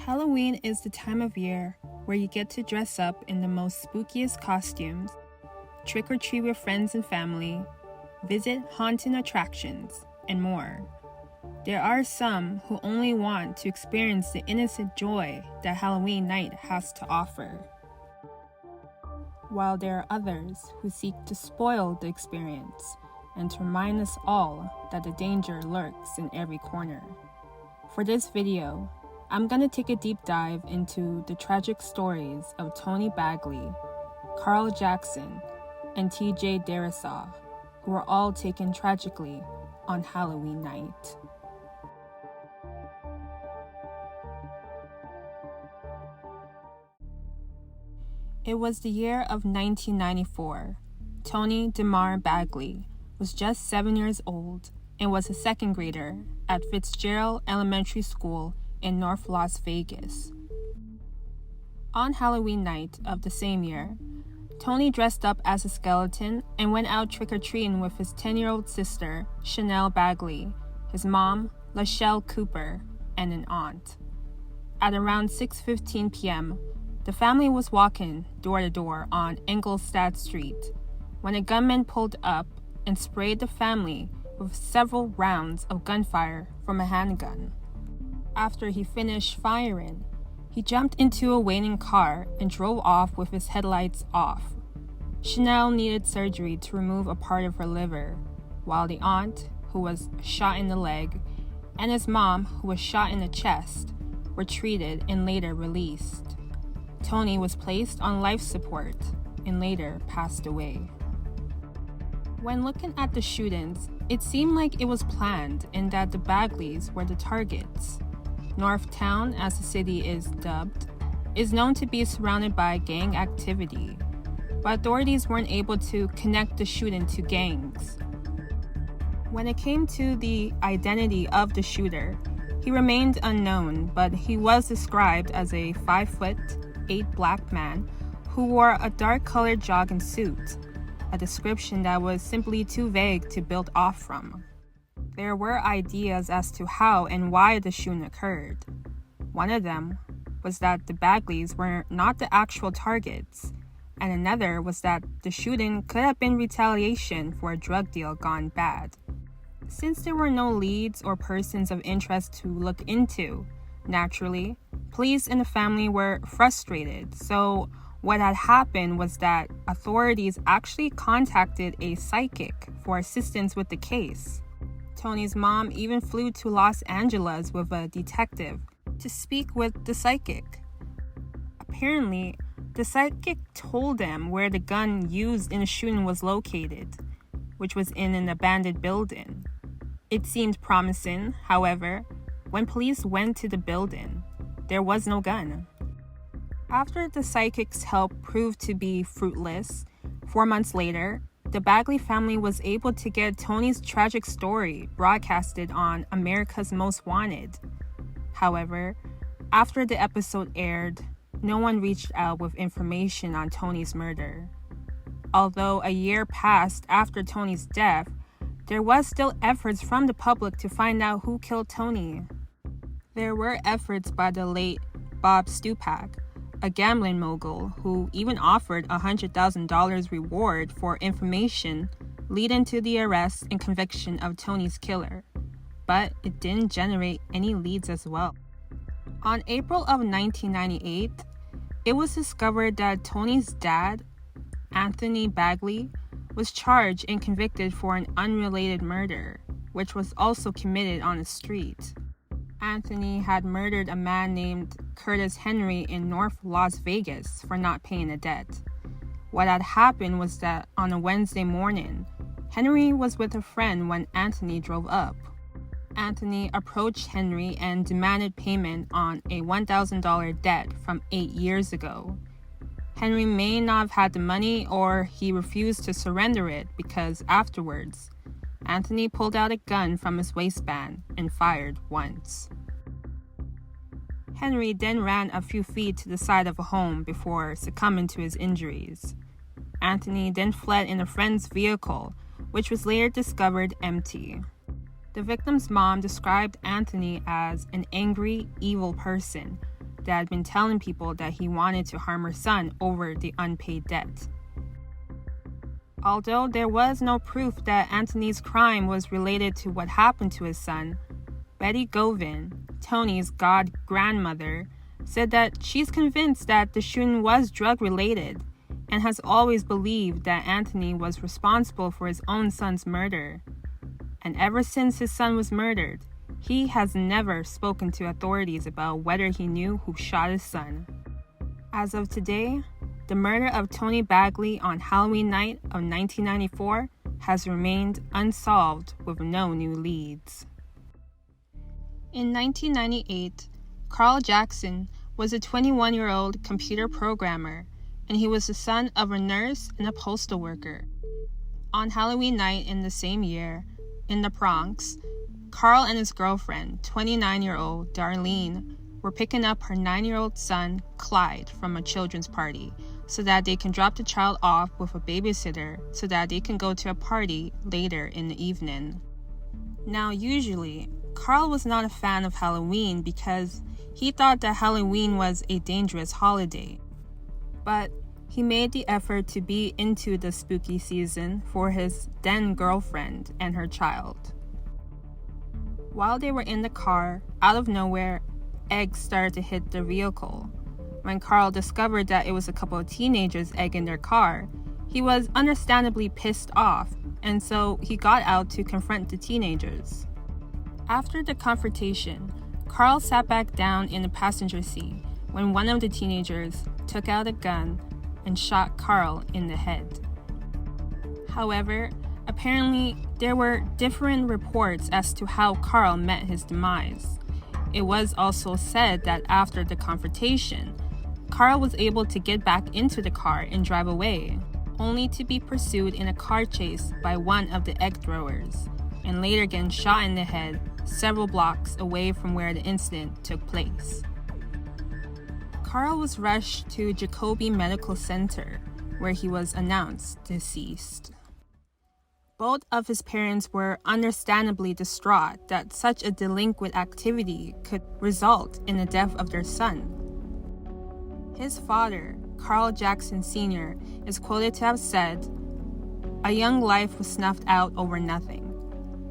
Halloween is the time of year where you get to dress up in the most spookiest costumes, trick or treat with friends and family, visit haunted attractions, and more. There are some who only want to experience the innocent joy that Halloween night has to offer, while there are others who seek to spoil the experience and to remind us all that the danger lurks in every corner. For this video, I'm going to take a deep dive into the tragic stories of Tony Bagley, Carl Jackson, and T.J. Derisaw, who were all taken tragically on Halloween night. It was the year of 1994. Tony DeMar Bagley was just 7 years old and was a second grader at Fitzgerald Elementary School in North Las Vegas. On Halloween night of the same year, Tony dressed up as a skeleton and went out trick-or-treating with his 10-year-old sister, Chanel Bagley, his mom, Lachelle Cooper, and an aunt. At around 6:15 p.m., the family was walking door to door on Engelstad Street when a gunman pulled up and sprayed the family with several rounds of gunfire from a handgun. After he finished firing, he jumped into a waiting car and drove off with his headlights off. Chanel needed surgery to remove a part of her liver, while the aunt, who was shot in the leg, and his mom, who was shot in the chest, were treated and later released. Tony was placed on life support and later passed away. When looking at the shootings, it seemed like it was planned and that the Bagleys were the targets. Northtown, as the city is dubbed, is known to be surrounded by gang activity, but authorities weren't able to connect the shooting to gangs. When it came to the identity of the shooter, he remained unknown, but he was described as a 5'8" black man who wore a dark-colored jogging suit, a description that was simply too vague to build off from. There were ideas as to how and why the shooting occurred. One of them was that the Bagleys were not the actual targets, and another was that the shooting could have been retaliation for a drug deal gone bad. Since there were no leads or persons of interest to look into, naturally, police and the family were frustrated, so what had happened was that authorities actually contacted a psychic for assistance with the case. Tony's mom even flew to Los Angeles with a detective to speak with the psychic. Apparently, the psychic told them where the gun used in the shooting was located, which was in an abandoned building. It seemed promising, however, when police went to the building, there was no gun. After the psychic's help proved to be fruitless, 4 months later, the Bagley family was able to get Tony's tragic story broadcasted on America's Most Wanted. However, after the episode aired, no one reached out with information on Tony's murder. Although a year passed after Tony's death, there was still efforts from the public to find out who killed Tony. There were efforts by the late Bob Stupak, a gambling mogul who even offered a $100,000 reward for information leading to the arrest and conviction of Tony's killer, but it didn't generate any leads as well. On April of 1998, it was discovered that Tony's dad, Anthony Bagley, was charged and convicted for an unrelated murder, which was also committed on the street. Anthony had murdered a man named Curtis Henry in North Las Vegas for not paying a debt. What had happened was that on a Wednesday morning, Henry was with a friend when Anthony drove up. Anthony approached Henry and demanded payment on a $1,000 debt from 8 years ago. Henry may not have had the money, or he refused to surrender it because afterwards, Anthony pulled out a gun from his waistband and fired once. Henry then ran a few feet to the side of a home before succumbing to his injuries. Anthony then fled in a friend's vehicle, which was later discovered empty. The victim's mom described Anthony as an angry, evil person that had been telling people that he wanted to harm her son over the unpaid debt. Although there was no proof that Anthony's crime was related to what happened to his son, Betty Govin, Tony's god-grandmother, said that she's convinced that the shooting was drug-related and has always believed that Anthony was responsible for his own son's murder. And ever since his son was murdered, he has never spoken to authorities about whether he knew who shot his son. As of today, the murder of Tony Bagley on Halloween night of 1994 has remained unsolved with no new leads. In 1998, Carl Jackson was a 21-year-old computer programmer, and he was the son of a nurse and a postal worker. On Halloween night in the same year, in the Bronx, Carl and his girlfriend, 29-year-old Darlene, were picking up her 9-year-old son, Clyde, from a children's party so that they can drop the child off with a babysitter so that they can go to a party later in the evening. Now, usually, Carl was not a fan of Halloween because he thought that Halloween was a dangerous holiday. But he made the effort to be into the spooky season for his then girlfriend and her child. While they were in the car, out of nowhere, eggs started to hit the vehicle. When Carl discovered that it was a couple of teenagers egging their car, he was understandably pissed off, and so he got out to confront the teenagers. After the confrontation, Carl sat back down in the passenger seat when one of the teenagers took out a gun and shot Carl in the head. However, apparently there were different reports as to how Carl met his demise. It was also said that after the confrontation, Carl was able to get back into the car and drive away, only to be pursued in a car chase by one of the egg throwers, and later getting shot in the head several blocks away from where the incident took place. Carl was rushed to Jacobi Medical Center, where he was announced deceased. Both of his parents were understandably distraught that such a delinquent activity could result in the death of their son. His father, Carl Jackson Sr., is quoted to have said, "A young life was snuffed out over nothing.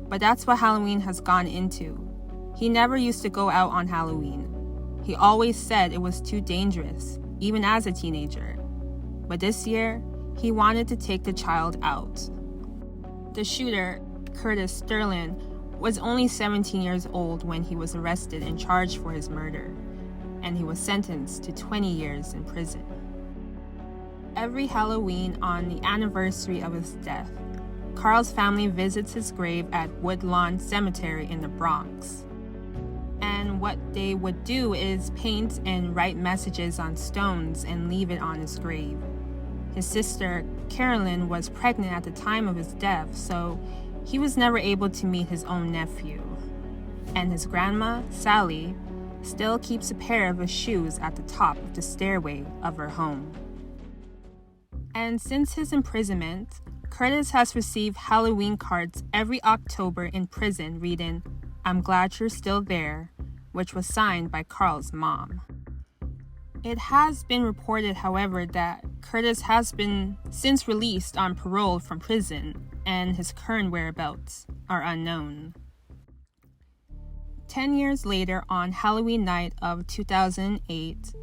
But that's what Halloween has gone into. He never used to go out on Halloween. He always said it was too dangerous, even as a teenager. But this year, he wanted to take the child out." The shooter, Curtis Sterling, was only 17 years old when he was arrested and charged for his murder, and he was sentenced to 20 years in prison. Every Halloween on the anniversary of his death, Carl's family visits his grave at Woodlawn Cemetery in the Bronx. And what they would do is paint and write messages on stones and leave it on his grave. His sister, Carolyn, was pregnant at the time of his death, so he was never able to meet his own nephew. And his grandma, Sally, still keeps a pair of his shoes at the top of the stairway of her home. And since his imprisonment, Curtis has received Halloween cards every October in prison reading, "I'm glad you're still there," which was signed by Carl's mom. It has been reported, however, that Curtis has been since released on parole from prison, and his current whereabouts are unknown. 10 years later, on Halloween night of 2008,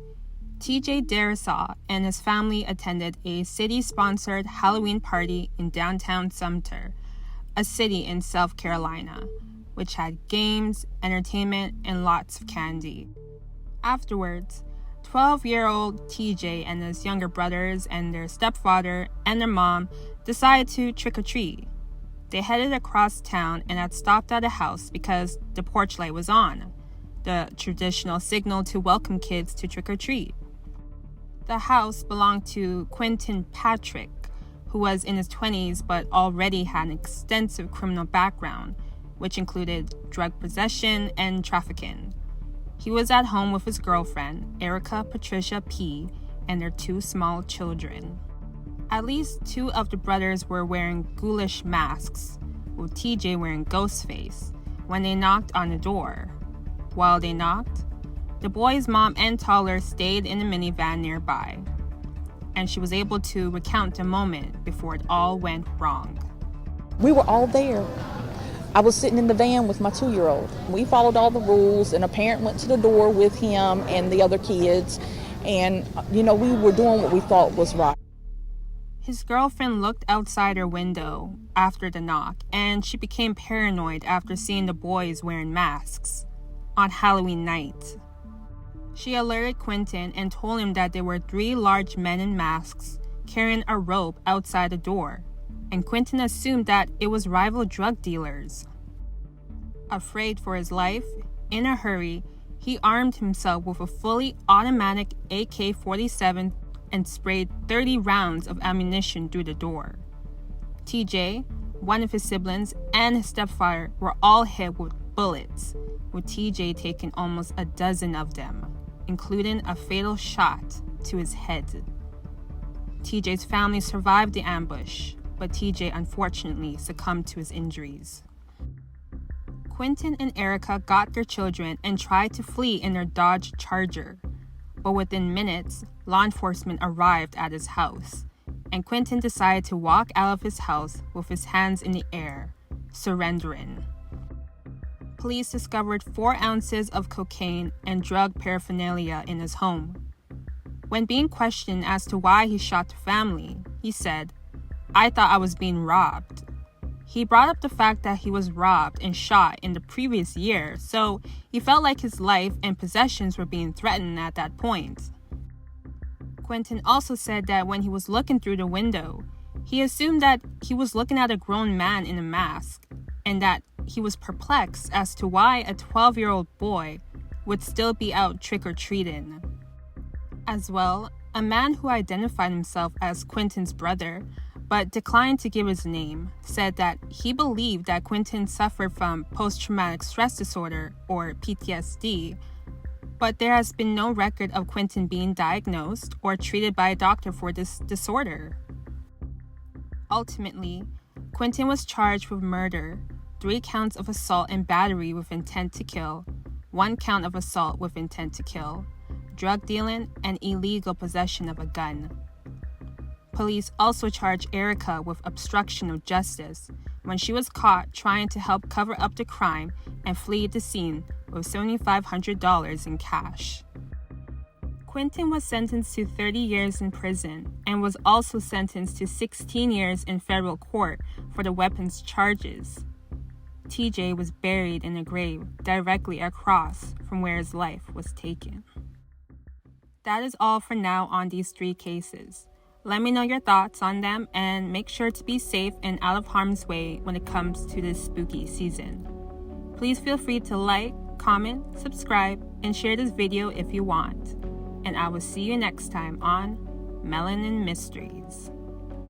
TJ Darisaw and his family attended a city-sponsored Halloween party in downtown Sumter, a city in South Carolina, which had games, entertainment, and lots of candy. Afterwards, 12-year-old TJ and his younger brothers and their stepfather and their mom decided to trick-or-treat. They headed across town and had stopped at a house because the porch light was on, the traditional signal to welcome kids to trick-or-treat. The house belonged to Quentin Patrick, who was in his 20s but already had an extensive criminal background, which included drug possession and trafficking. He was at home with his girlfriend, Erica Patricia P., and their 2 small children. At least 2 of the brothers were wearing ghoulish masks, with TJ wearing ghost face, when they knocked on the door. While they knocked, The boy's mom and toddler stayed in a minivan nearby, and she was able to recount the moment before it all went wrong. We were all there. I was sitting in the van with my 2-year-old. We followed all the rules, and a parent went to the door with him and the other kids, and we were doing what we thought was right. His girlfriend looked outside her window after the knock, and she became paranoid after seeing the boys wearing masks on Halloween night. She alerted Quentin and told him that there were 3 large men in masks carrying a rope outside the door, and Quentin assumed that it was rival drug dealers. Afraid for his life, in a hurry, he armed himself with a fully automatic AK-47 and sprayed 30 rounds of ammunition through the door. TJ, one of his siblings, and his stepfather were all hit with bullets, with TJ taking almost a dozen of them, including a fatal shot to his head. TJ's family survived the ambush, but TJ unfortunately succumbed to his injuries. Quentin and Erica got their children and tried to flee in their Dodge Charger, but within minutes, law enforcement arrived at his house, and Quentin decided to walk out of his house with his hands in the air, surrendering. Police discovered 4 ounces of cocaine and drug paraphernalia in his home. When being questioned as to why he shot the family, he said, "I thought I was being robbed." He brought up the fact that he was robbed and shot in the previous year, so he felt like his life and possessions were being threatened at that point. Quentin also said that when he was looking through the window, he assumed that he was looking at a grown man in a mask, and that he was perplexed as to why a 12-year-old boy would still be out trick-or-treating. As well, a man who identified himself as Quentin's brother but declined to give his name, said that he believed that Quentin suffered from post-traumatic stress disorder, or PTSD, but there has been no record of Quentin being diagnosed or treated by a doctor for this disorder. Ultimately, Quentin was charged with murder, 3 counts of assault and battery with intent to kill, 1 count of assault with intent to kill, drug dealing, and illegal possession of a gun. Police also charged Erica with obstruction of justice when she was caught trying to help cover up the crime and flee the scene with $7,500 in cash. Quentin was sentenced to 30 years in prison and was also sentenced to 16 years in federal court for the weapons charges. TJ was buried in a grave directly across from where his life was taken. That is all for now on these 3 cases. Let me know your thoughts on them and make sure to be safe and out of harm's way when it comes to this spooky season. Please feel free to like, comment, subscribe, and share this video if you want. And I will see you next time on Melanin Mysteries.